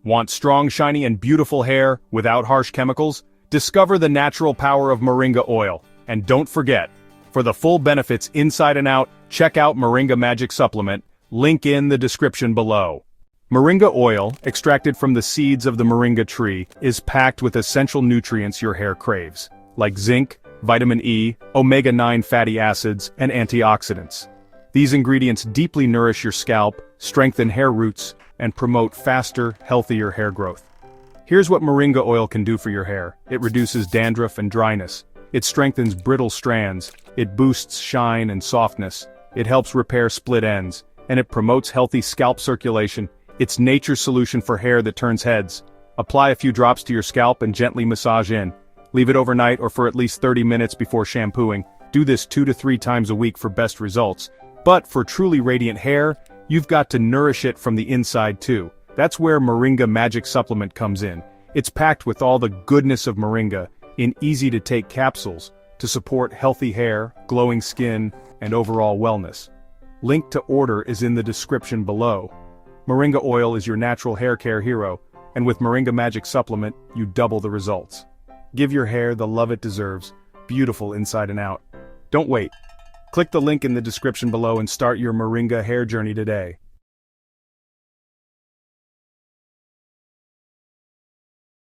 Want strong, shiny, and beautiful hair without harsh chemicals? Discover the natural power of Moringa Oil. And don't forget, for the full benefits inside and out, check out Moringa Magic Supplement, link in the description below. Moringa oil, extracted from the seeds of the moringa tree, is packed with essential nutrients your hair craves, like zinc, vitamin E, omega-9 fatty acids, and antioxidants. These ingredients deeply nourish your scalp, strengthen hair roots, and promote faster, healthier hair growth. Here's what Moringa oil can do for your hair. It reduces dandruff and dryness. It strengthens brittle strands. It boosts shine and softness. It helps repair split ends. And it promotes healthy scalp circulation. It's nature's solution for hair that turns heads. Apply a few drops to your scalp and gently massage in. Leave it overnight or for at least 30 minutes before shampooing. Do this 2 to 3 times a week for best results. But for truly radiant hair, you've got to nourish it from the inside too. That's where Moringa Magic Supplement comes in. It's packed with all the goodness of moringa in easy-to-take capsules to support healthy hair, glowing skin, and overall wellness. Link to order is in the description below. Moringa oil is your natural hair care hero, and with Moringa Magic Supplement, you double the results. Give your hair the love it deserves, beautiful inside and out. Don't wait. Click the link in the description below and start your Moringa hair journey today.